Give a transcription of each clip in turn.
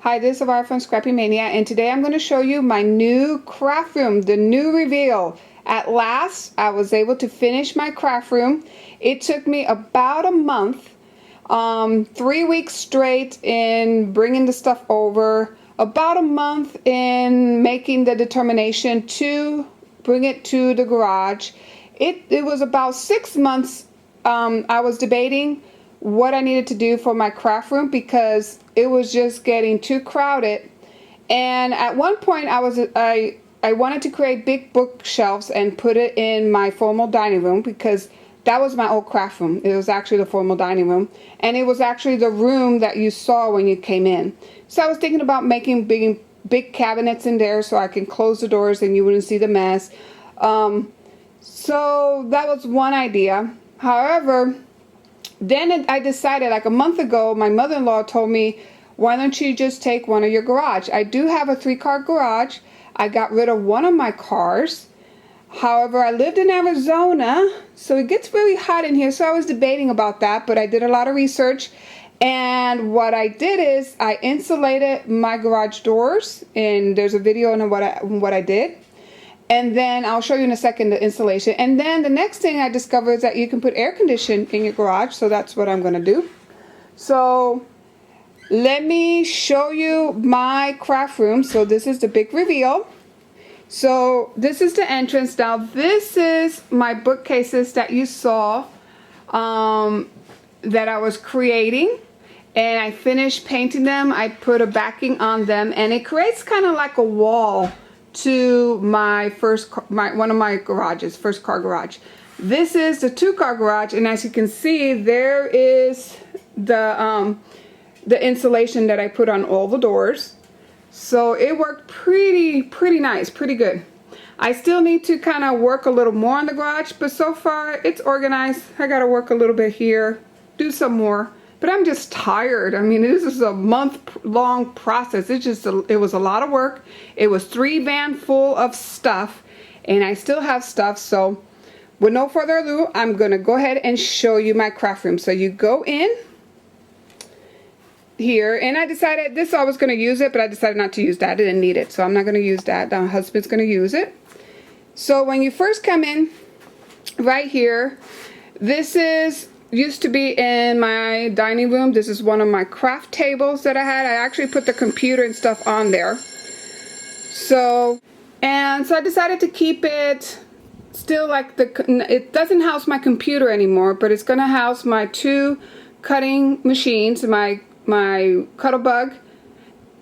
Hi, this is Avara from Scrappy Mania, and today I'm going to show you my new craft room, the new reveal. At last, I was able to finish my craft room. It took me about a month, 3 weeks straight in bringing the stuff over, about a month in making the determination to bring it to the garage. It was about 6 months. I was debating what I needed to do for my craft room because it was just getting too crowded. And at one point I wanted to create big bookshelves and put it in my formal dining room because that was my old craft room. It was actually the formal dining room, and it was actually the room that you saw when you came in. So I was thinking about making big cabinets in there so I can close the doors and you wouldn't see the mess. So that was one idea. However, then I decided, like a month ago, my mother-in-law told me, why don't you just take one of your garage? I do have a 3-car garage. I got rid of one of my cars. However, I lived in Arizona, so it gets really hot in here, so I was debating about that, but I did a lot of research, and what I did is I insulated my garage doors, and there's a video on what I did. And then I'll show you in a second the insulation. And then the next thing I discovered is that you can put air conditioning in your garage. So that's what I'm going to do. So let me show you my craft room. So this is the big reveal. So this is the entrance. Now this is my bookcases that you saw that I was creating. And I finished painting them. I put a backing on them. And it creates kind of like a wall to my one of my garages, first car garage. This is the 2-car garage, and as you can see, there is the insulation that I put on all the doors. So it worked pretty nice, pretty good. I still need to kind of work a little more on the garage, but so far it's organized. I got to work a little bit here, do some more. But I'm just tired. I mean, this is a month-long process. It was a lot of work. It was 3 vans full of stuff, and I still have stuff. So with no further ado, I'm going to go ahead and show you my craft room. So you go in here, and I decided I was going to use it, but I decided not to use that. I didn't need it, so I'm not going to use that. My husband's going to use it. So when you first come in, right here, this used to be in my dining room. This is one of my craft tables that I had. I actually put the computer and stuff on there. So I decided to keep it still like it doesn't house my computer anymore, but it's gonna house my 2 cutting machines, my Cuttlebug.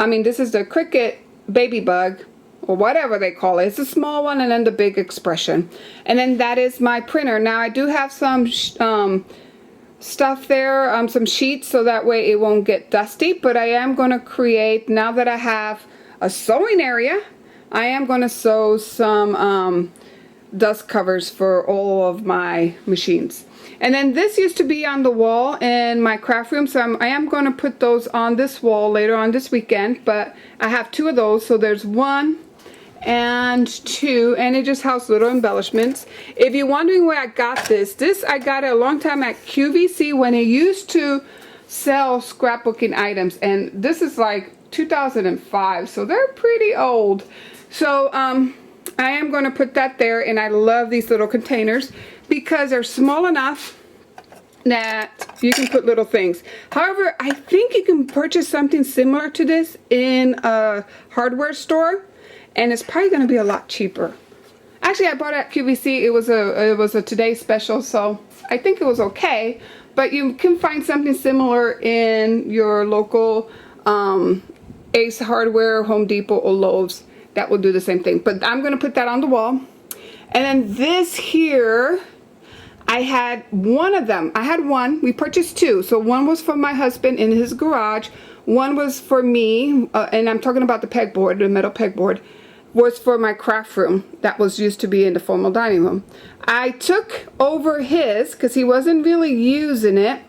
I mean, this is the Cricut Baby Bug, or whatever they call it. It's a small one, and then the big Expression. And then that is my printer. Now I do have some stuff there, some sheets, so that way it won't get dusty, but I am going to create, now that I have a sewing area, I am going to sew some dust covers for all of my machines. And then this used to be on the wall in my craft room, so I am going to put those on this wall later on this weekend, but I have 2 of those, so there's 1 and 2, and it just houses little embellishments. If you're wondering where I got this I got it a long time at QVC when it used to sell scrapbooking items, and this is like 2005, so they're pretty old. So I am going to put that there, and I love these little containers because they're small enough that you can put little things. However, I think you can purchase something similar to this in a hardware store, and it's probably going to be a lot cheaper. Actually, I bought it at QVC. It was a Today special, so I think it was okay. But you can find something similar in your local Ace Hardware, Home Depot, or Lowe's that will do the same thing. But I'm going to put that on the wall. And then this here, I had 1 of them. I had 1. We purchased 2. So 1 was for my husband in his garage. 1 was for me, and I'm talking about the pegboard, the metal pegboard, was for my craft room that was used to be in the formal dining room. I took over his because he wasn't really using it,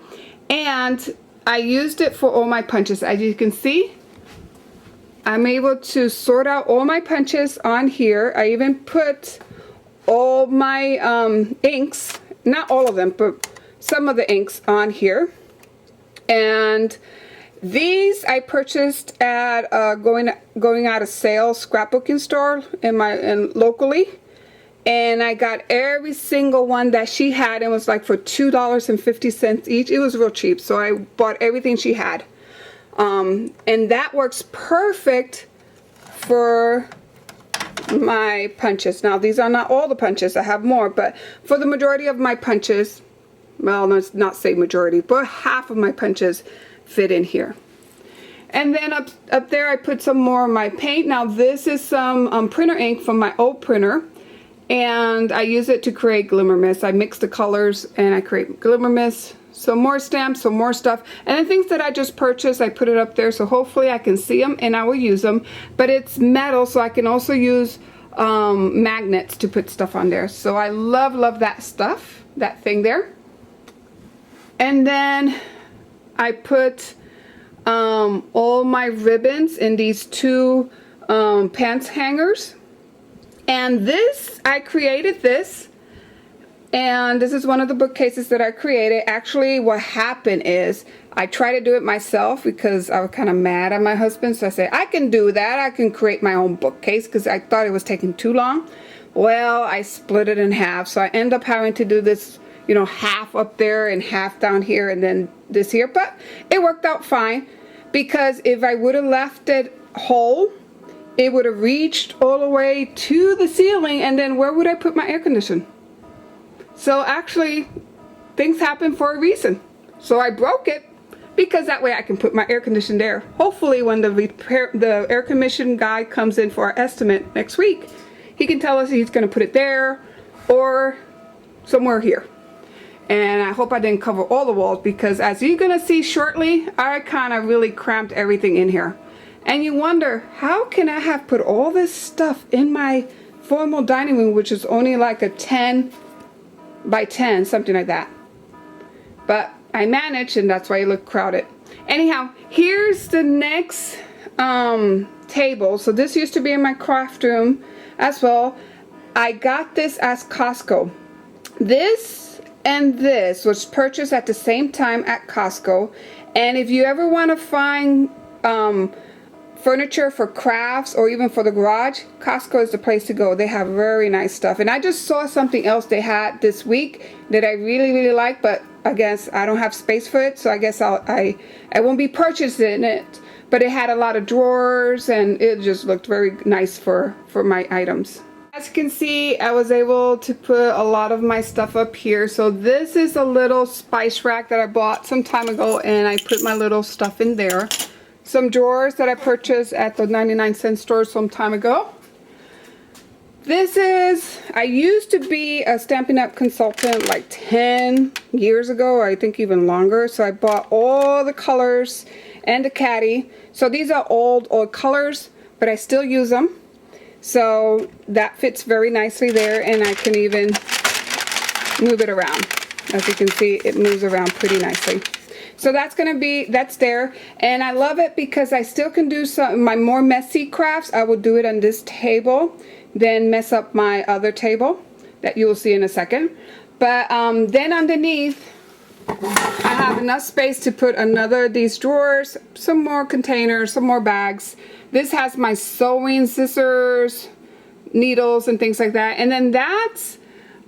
and I used it for all my punches. As you can see, I'm able to sort out all my punches on here. I even put all my inks, not all of them, but some of the inks on here. And These I purchased at going out of sale scrapbooking store in locally, and I got every single one that she had, and it was like for $2.50 each. It was real cheap, so I bought everything she had, and that works perfect for my punches. Now these are not all the punches, I have more, but for the majority of my punches, well, let's not say majority, but half of my punches fit in here. And then up there I put some more of my paint. Now this is some printer ink from my old printer, and I use it to create glimmer mist. I mix the colors and I create glimmer mist. Some more stamps, some more stuff, and the things that I just purchased, I put it up there so hopefully I can see them and I will use them. But it's metal, so I can also use magnets to put stuff on there. So I love that stuff, that thing there. And then I put all my ribbons in these two pants hangers, and this, I created this, and this is one of the bookcases that I created. Actually, what happened is I tried to do it myself because I was kind of mad at my husband, so I said, I can do that, I can create my own bookcase, because I thought it was taking too long. Well, I split it in half, so I end up having to do this, you know, half up there and half down here and then this here, but it worked out fine, because if I would have left it whole, it would have reached all the way to the ceiling, and then where would I put my air conditioner? So actually, things happen for a reason. So I broke it because that way I can put my air conditioner there. Hopefully when the air conditioning guy comes in for our estimate next week, he can tell us he's going to put it there or somewhere here. And I hope I didn't cover all the walls, because as you're going to see shortly, I kind of really cramped everything in here. And you wonder, how can I have put all this stuff in my formal dining room, which is only like a 10 by 10, something like that. But I managed, and that's why it looked crowded. Anyhow, here's the next table. So this used to be in my craft room as well. I got this at Costco. This and this was purchased at the same time at Costco. And if you ever want to find furniture for crafts or even for the garage, Costco is the place to go. They have very nice stuff. And I just saw something else they had this week that I really like, but I guess I don't have space for it, so I guess I won't be purchasing it. But it had a lot of drawers, and it just looked very nice for my items. As you can see, I was able to put a lot of my stuff up here. So this is a little spice rack that I bought some time ago, and I put my little stuff in there. Some drawers that I purchased at the 99-cent store some time ago. This is, I used to be a Stampin' Up! Consultant like 10 years ago, I think even longer. So I bought all the colors and the caddy. So these are old colors, but I still use them. So that fits very nicely there, and I can even move it around. As you can see, it moves around pretty nicely. So that's there, and I love it because I still can do some of my more messy crafts. I will do it on this table, then mess up my other table that you will see in a second. But then underneath, I have enough space to put another of these drawers, some more containers, some more bags. This has my sewing scissors, needles, and things like that. And then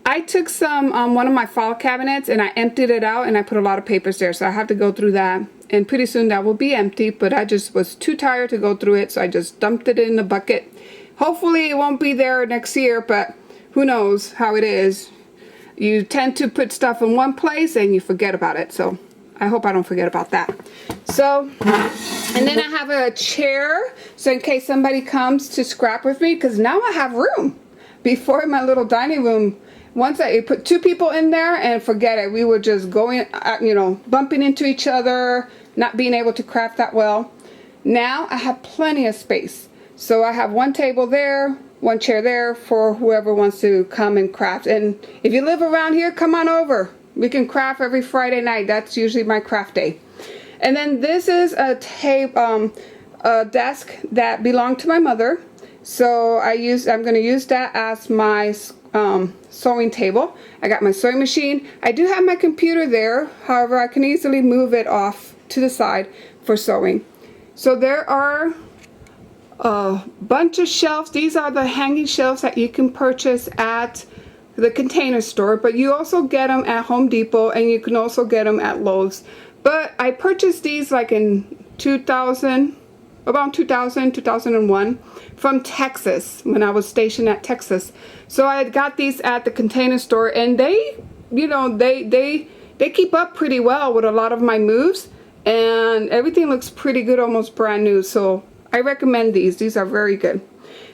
I took some one of my file cabinets and I emptied it out, and I put a lot of papers there, so I have to go through that, and pretty soon that will be empty. But I just was too tired to go through it, so I just dumped it in the bucket. Hopefully it won't be there next year, but who knows how it is. You tend to put stuff in one place and you forget about it, so I hope I don't forget about that. So, and then I have a chair, so in case somebody comes to scrap with me, because now I have room. Before, in my little dining room, once I put 2 people in there, and forget it, we were just going, you know, bumping into each other, not being able to craft that well. Now I have plenty of space. So I have one table there, one chair there for whoever wants to come and craft. And if you live around here, come on over. We can craft every Friday night. That's usually my craft day. And then this is a desk that belonged to my mother. So I'm going to use that as my sewing table. I got my sewing machine. I do have my computer there. However, I can easily move it off to the side for sewing. So there are a bunch of shelves. These are the hanging shelves that you can purchase at the Container Store, but you also get them at Home Depot, and you can also get them at Lowe's. But I purchased these like in 2000, 2001 from Texas, when I was stationed at Texas. So I got these at the Container Store, and they, you know, they keep up pretty well with a lot of my moves, and everything looks pretty good, almost brand new. So I recommend these. These are very good.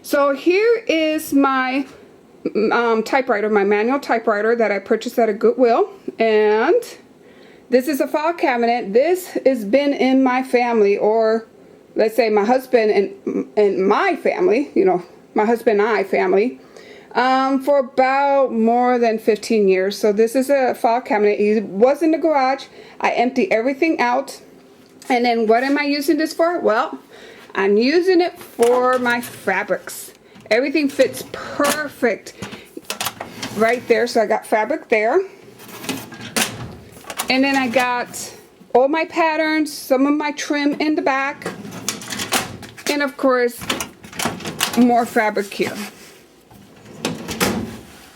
So here is my typewriter, my manual typewriter that I purchased at a Goodwill, and this is a file cabinet. This has been in my family, or let's say my husband and my family, you know, my husband and I family, for about more than 15 years. So this is a file cabinet. It was in the garage. I emptied everything out, and then what am I using this for? Well, I'm using it for my fabrics. Everything fits perfect right there. So I got fabric there. And then I got all my patterns, some of my trim in the back. And of course, more fabric here.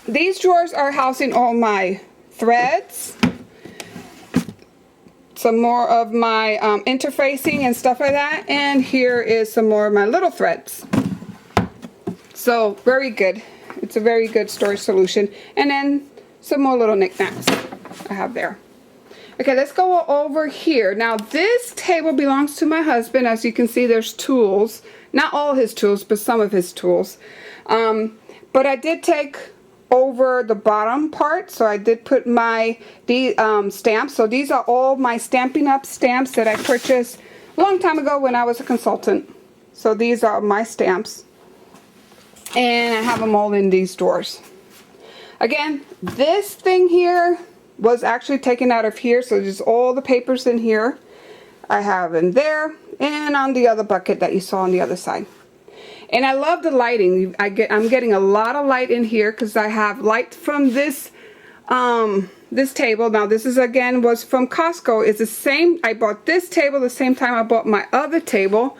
These drawers are housing all my threads. Some more of my interfacing and stuff like that. And here is some more of my little threads. So very good. It's a very good storage solution. And then some more little knickknacks I have there. Okay, let's go over here. Now this table belongs to my husband. As you can see, there's tools. Not all his tools, but some of his tools. But I did take over the bottom part. So I did put my stamps. So these are all my Stampin' Up! Stamps that I purchased a long time ago when I was a consultant. So these are my stamps. And I have them all in these drawers. Again, this thing here was actually taken out of here, so there's all the papers in here. I have in there and on the other bucket that you saw on the other side. And I love the lighting. I'm getting a lot of light in here because I have light from this this table. Now this is again was from Costco. It's the same. I bought this table the same time I bought my other table.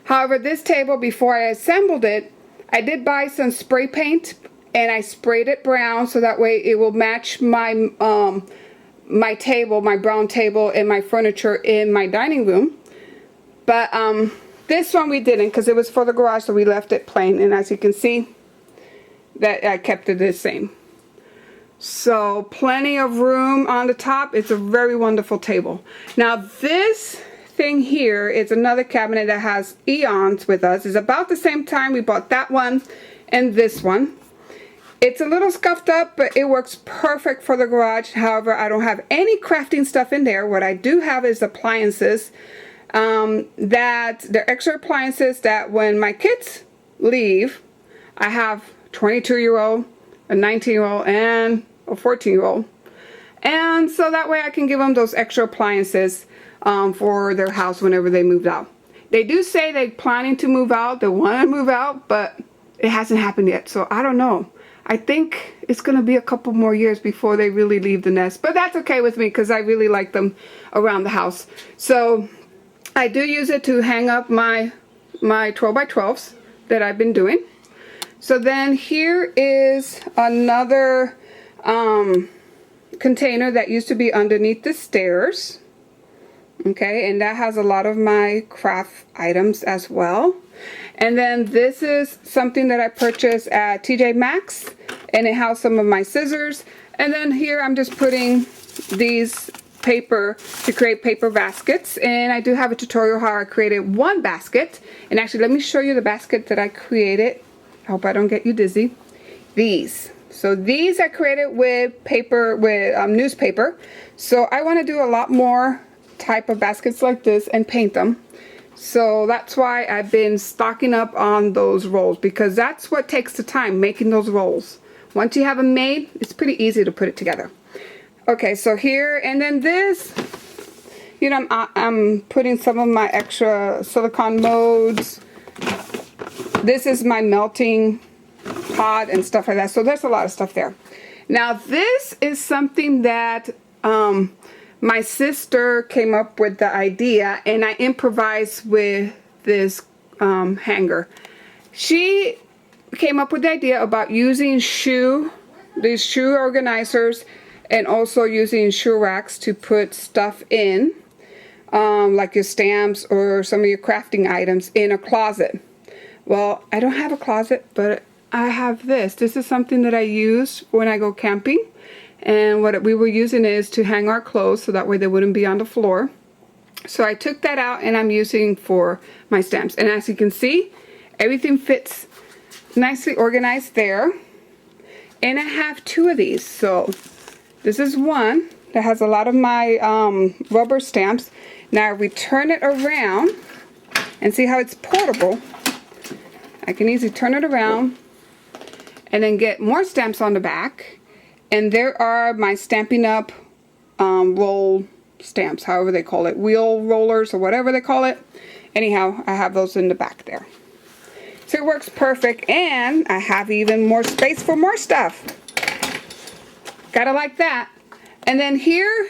However, this table, before I assembled it, I did buy some spray paint, and I sprayed it brown so that way it will match my my table, my brown table, and my furniture in my dining room. But this one we didn't, because it was for the garage, so we left it plain. And as you can see, that I kept it the same. So plenty of room on the top. It's a very wonderful table. Now this thing here is another cabinet that has eons with us. It's about the same time we bought that one and this one. It's a little scuffed up, but it works perfect for the garage. However, I don't have any crafting stuff in there. What I do have is appliances, that they're extra appliances that when my kids leave, I have a 22-year-old, a 19-year-old, and a 14-year-old. And so that way I can give them those extra appliances for their house whenever they moved out. They do say they're planning to move out, they want to move out, but it hasn't happened yet, so I don't know. I think it's going to be a couple more years before they really leave the nest, but that's okay with me because I really like them around the house. So I do use it to hang up my 12x12s that I've been doing. So then here is another container that used to be underneath the stairs. Okay, and that has a lot of my craft items as well. And then this is something that I purchased at TJ Maxx, and it has some of my scissors. And then here I'm just putting these paper to create paper baskets, and I do have a tutorial how I created one basket. And actually, let me show you the basket that I created. I hope I don't get you dizzy. These. So these I created with paper, with newspaper. So I want to do a lot more type of baskets like this and paint them. So that's why I've been stocking up on those rolls, because that's what takes the time, making those rolls. Once you have them made, it's pretty easy to put it together. Okay, so here, and then this, you know, I'm putting some of my extra silicone molds. This is my melting pot and stuff like that. So there's a lot of stuff there. Now this is something that my sister came up with the idea, and I improvised with this hanger. She came up with the idea about using these shoe organizers, and also using shoe racks to put stuff in, like your stamps or some of your crafting items in a closet. Well, I don't have a closet, but I have this. This is something that I use when I go camping. And what we were using is to hang our clothes so that way they wouldn't be on the floor. So I took that out and I'm using for my stamps. And as you can see, everything fits nicely organized there. And I have 2 of these. So this is one that has a lot of my rubber stamps. Now we turn it around and see how it's portable. I can easily turn it around and then get more stamps on the back. And there are my Stampin' Up! Roll stamps, however they call it. Wheel rollers or whatever they call it. Anyhow, I have those in the back there. So it works perfect, and I have even more space for more stuff. Gotta like that. And then here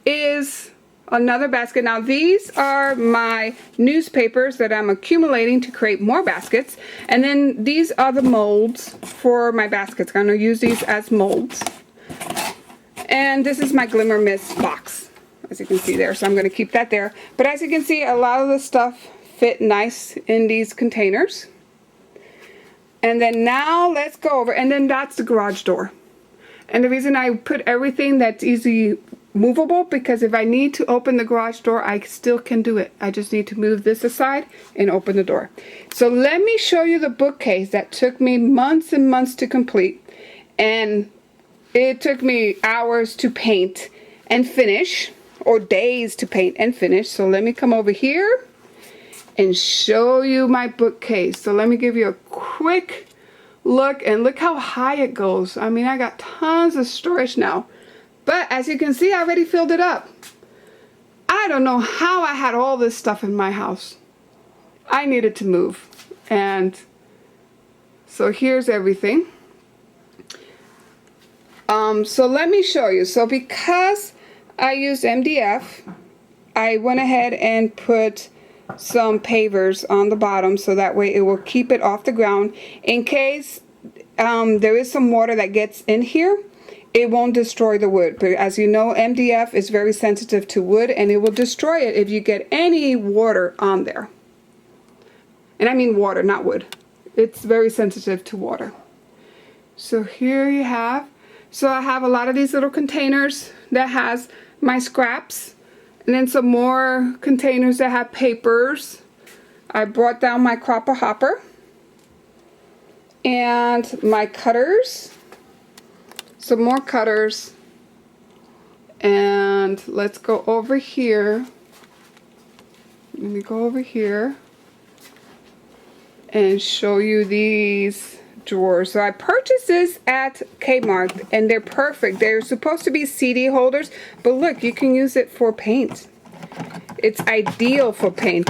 is another basket. Now these are my newspapers that I'm accumulating to create more baskets. And then these are the molds for my baskets. I'm gonna use these as molds. And this is my Glimmer Mist box, as you can see there. So I'm gonna keep that there. But as you can see, a lot of the stuff fit nice in these containers. And then now let's go over, and then that's the garage door. And the reason I put everything that's easy movable, because if I need to open the garage door, I still can do it. I just need to move this aside and open the door. So let me show you the bookcase that took me months and months to complete. And it took me hours to paint and finish, or days to paint and finish. So let me come over here and show you my bookcase. So let me give you a quick look, and look how high it goes. I mean, I got tons of storage now, but as you can see, I already filled it up. I don't know how I had all this stuff in my house. I needed to move, and so here's everything. So let me show you. So because I used MDF, I went ahead and put some pavers on the bottom, so that way it will keep it off the ground. In case there is some water that gets in here, it won't destroy the wood. But as you know, MDF is very sensitive to wood, and it will destroy it if you get any water on there. And I mean water, not wood. It's very sensitive to water. So here you have, so I have a lot of these little containers that has my scraps. And then some more containers that have papers. I brought down my cropper hopper. And my cutters. Some more cutters. And let's go over here. Let me go over here and show you these drawers. So I purchased this at Kmart, and they're perfect. They're supposed to be CD holders, but look, you can use it for paint. It's ideal for paint.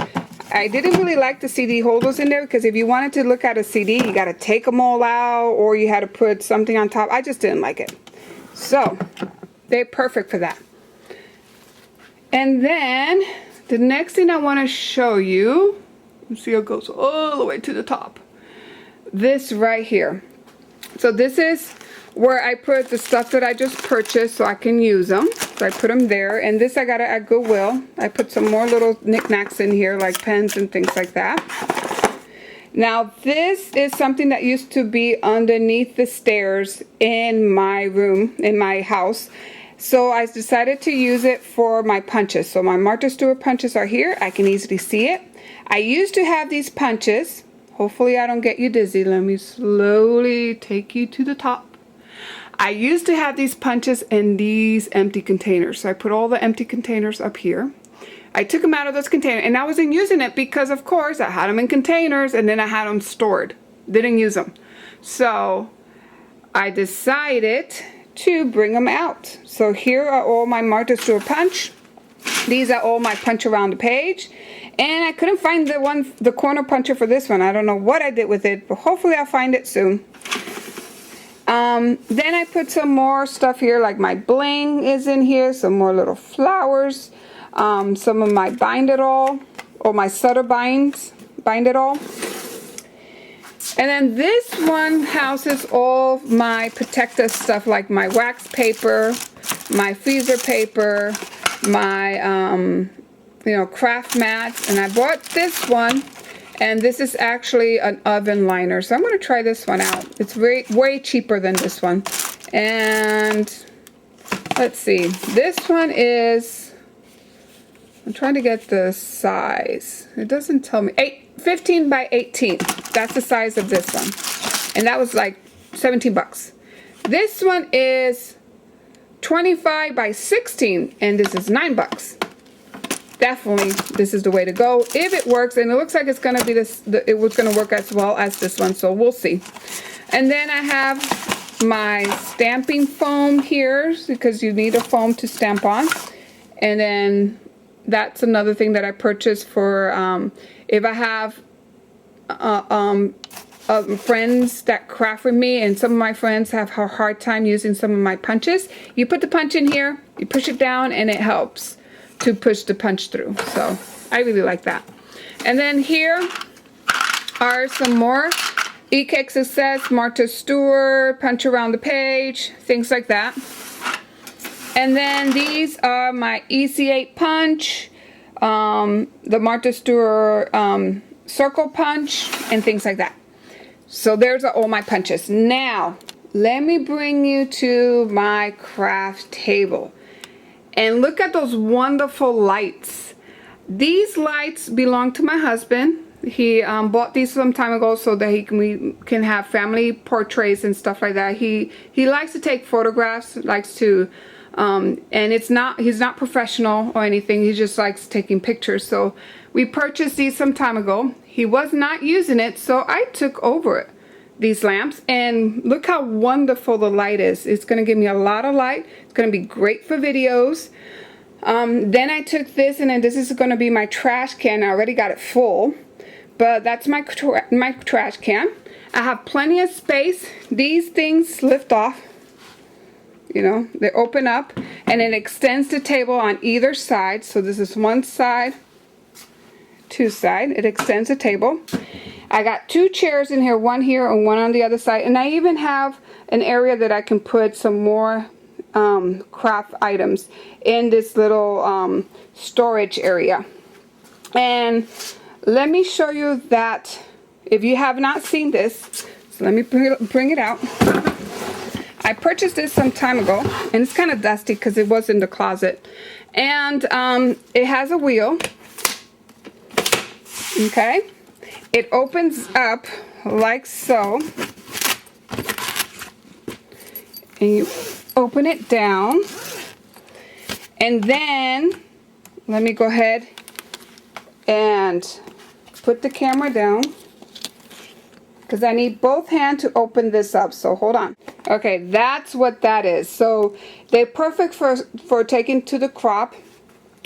I didn't really like the CD holders in there, because if you wanted to look at a CD, you got to take them all out, or you had to put something on top. I just didn't like it. So they're perfect for that. And then the next thing I want to show you, you see it goes all the way to the top. This right here. So this is where I put the stuff that I just purchased so I can use them. So I put them there. And this I got at Goodwill. I put some more little knickknacks in here, like pens and things like that. Now this is something that used to be underneath the stairs in my room, in my house. So I decided to use it for my punches. So my Martha Stewart punches are here. I can easily see it. I used to have these punches. Hopefully I don't get you dizzy. Let me slowly take you to the top. I used to have these punches in these empty containers. So I put all the empty containers up here. I took them out of those containers, and I wasn't using it because, of course, I had them in containers and then I had them stored. Didn't use them. So I decided to bring them out. So here are all my Martha Stewart punch. These are all my punch around the page. And I couldn't find the corner puncher for this one. I don't know what I did with it, but hopefully I'll find it soon. Then I put some more stuff here, like my bling is in here, some more little flowers, some of my bind it all, or my Sutter bind it all. And then this one houses all my protective stuff, like my wax paper, my freezer paper, my craft mats. And I bought this one, and this is actually an oven liner, so I'm going to try this one out. It's way cheaper than this one. And let's see, this one is, I'm trying to get the size, it doesn't tell me, 15 by 18. That's the size of this one, and that was like 17 bucks. This one is 25 by 16, and this is 9 bucks. Definitely, this is the way to go if it works, and it looks like it's gonna be it was gonna work as well as this one, so we'll see. And then I have my stamping foam here, because you need a foam to stamp on. And then that's another thing that I purchased for if I have friends that craft with me, and some of my friends have a hard time using some of my punches. You put the punch in here, you push it down, and it helps to push the punch through. So I really like that. And then here are some more EK Success, Martha Stewart, punch around the page, things like that. And then these are my EC8 punch, the Martha Stewart circle punch, and things like that. So there's all my punches. Now let me bring you to my craft table, and look at those wonderful lights. These lights belong to my husband. He bought these some time ago so that we can have family portraits and stuff like that. He likes to take photographs, likes to and he's not professional or anything. He just likes taking pictures. So we purchased these some time ago. He was not using it, so I took over these lamps, and look how wonderful the light is. It's going to give me a lot of light. It's going to be great for videos. Then I took this, and then this is going to be my trash can. I already got it full, but that's my trash can. I have plenty of space. These things lift off. You know, they open up, and it extends the table on either side. So this is one side, two side. It extends the table. I got 2 chairs in here, one here and one on the other side. And I even have an area that I can put some more craft items in this little storage area. And let me show you that if you have not seen this. So let me bring it out. I purchased this some time ago, and it's kind of dusty because it was in the closet. And it has a wheel. Okay, it opens up like so, and you open it down, and then let me go ahead and put the camera down, because I need both hands to open this up. So hold on. Okay, that's what that is. So they're perfect for taking to the crop.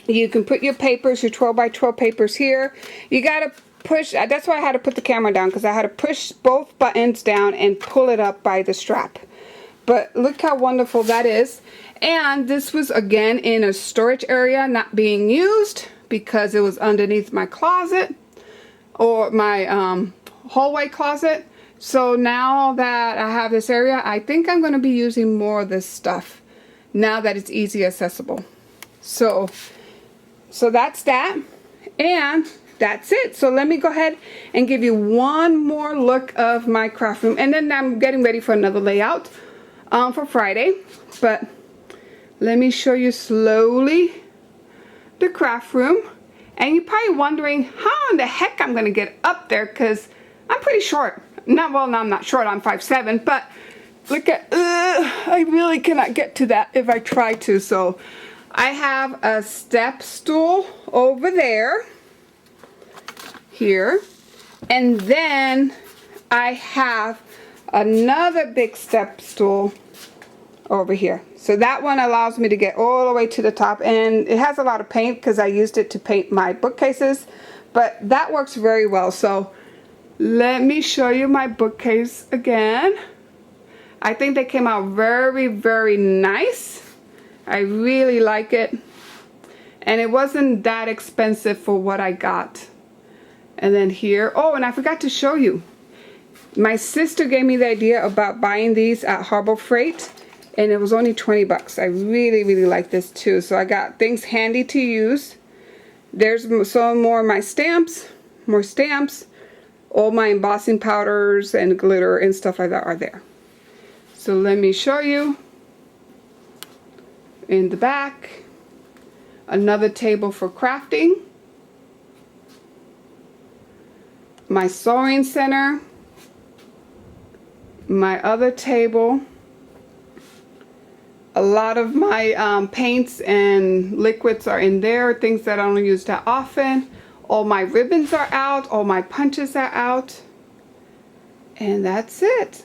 You can put your papers, your 12 by 12 papers here. You gotta push, that's why I had to put the camera down, because I had to push both buttons down and pull it up by the strap. But look how wonderful that is. And this was again in a storage area, not being used because it was underneath my closet or my hallway closet. So now that I have this area, I think I'm going to be using more of this stuff now that it's easy accessible. So that's that, and that's it. So let me go ahead and give you one more look of my craft room, and then I'm getting ready for another layout for Friday. But let me show you slowly the craft room. And you're probably wondering how in the heck I'm going to get up there, because I'm pretty short. Well, no, I'm not short, I'm 5'7", but look at, I really cannot get to that if I try to. So I have a step stool over there, here, and then I have another big step stool over here. So that one allows me to get all the way to the top, and it has a lot of paint because I used it to paint my bookcases, but that works very well. So let me show you my bookcase again. I think they came out very, very nice. I really like it. And it wasn't that expensive for what I got. And then here, oh, and I forgot to show you. My sister gave me the idea about buying these at Harbor Freight, and it was only 20 bucks. I really, really like this too. So I got things handy to use. There's some more of my stamps, more stamps. All my embossing powders and glitter and stuff like that are there. So let me show you. In the back, another table for crafting. My sewing center. My other table. A lot of my paints and liquids are in there, things that I don't use that often. All my ribbons are out, all my punches are out. And that's it.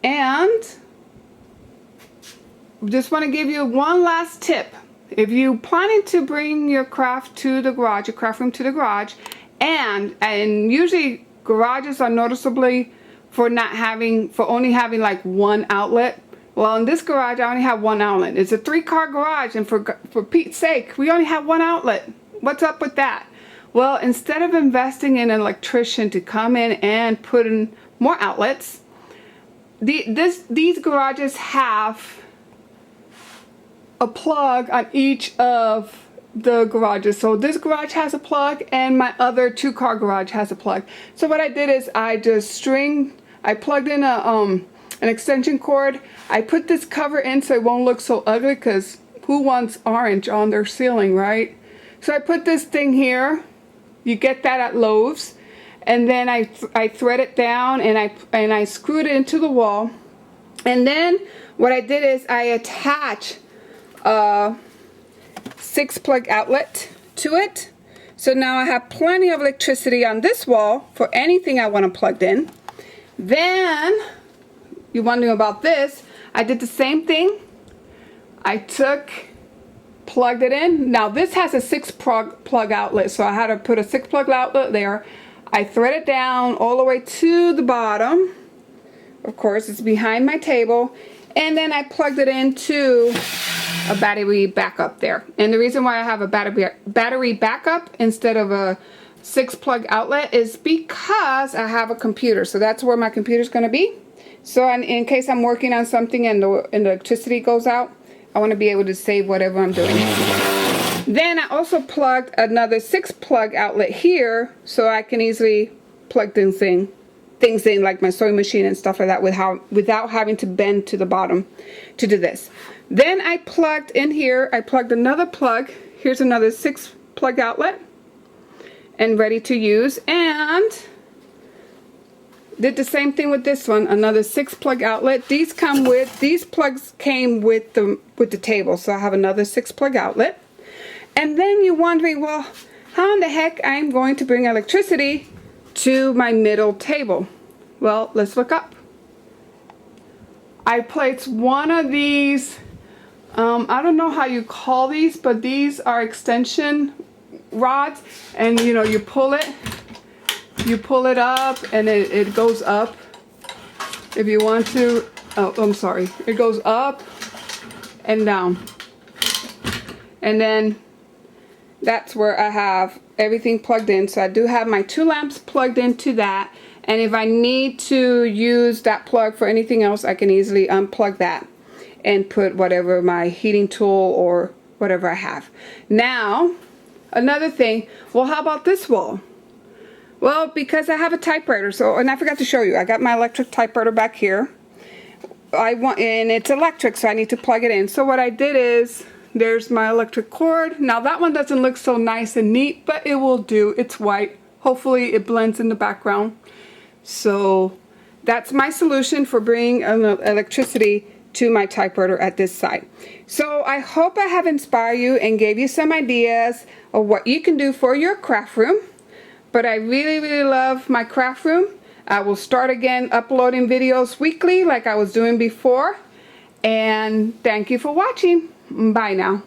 And just want to give you one last tip. If you're planning to bring your craft to the garage, your craft room to the garage, and usually garages are noticeably for only having like one outlet. Well, in this garage, I only have one outlet. It's a 3-car garage, and for Pete's sake, we only have one outlet. What's up with that? Well, instead of investing in an electrician to come in and put in more outlets, these garages have a plug on each of the garages. So this garage has a plug, and my other 2-car garage has a plug. So what I did is I plugged in an extension cord. I put this cover in so it won't look so ugly, because who wants orange on their ceiling, right? So I put this thing here. You get that at Lowe's. And then I thread it down, and I screwed it into the wall. And then what I did is I attach a 6-plug outlet to it. So now I have plenty of electricity on this wall for anything I want to plug in. Then, you're wondering about this, I did the same thing. I plugged it in. Now this has a 6-plug outlet, so I had to put a 6-plug outlet there. I thread it down all the way to the bottom. Of course, it's behind my table. And then I plugged it into a battery backup there. And the reason why I have a battery backup instead of a 6-plug outlet is because I have a computer. So that's where my computer's going to be. So in case I'm working on something and the electricity goes out, I want to be able to save whatever I'm doing. Then I also plugged another 6-plug outlet here, so I can easily plug things in like my sewing machine and stuff like that without having to bend to the bottom to do this. Then I plugged in here, I plugged another plug. Here's another 6-plug outlet and ready to use, and did the same thing with this one, another 6-plug outlet. These plugs came with the table, so I have another 6-plug outlet. And then you're wondering, well, how in the heck I'm going to bring electricity to my middle table? Well, let's look up. I placed one of these, I don't know how you call these, but these are extension rods, and you pull it up and it goes up if you want to. Oh, I'm sorry. It goes up and down. And then that's where I have everything plugged in. So I do have my 2 lamps plugged into that. And if I need to use that plug for anything else, I can easily unplug that and put whatever my heating tool or whatever I have. Now, another thing, well, how about this wall? Well, because I have a typewriter, and I forgot to show you, I got my electric typewriter back here. And it's electric, so I need to plug it in. So what I did is, there's my electric cord. Now that one doesn't look so nice and neat, but it will do. It's white. Hopefully it blends in the background. So that's my solution for bringing electricity to my typewriter at this site. So I hope I have inspired you and gave you some ideas of what you can do for your craft room. But I really, really love my craft room. I will start again uploading videos weekly like I was doing before. And thank you for watching. Bye now.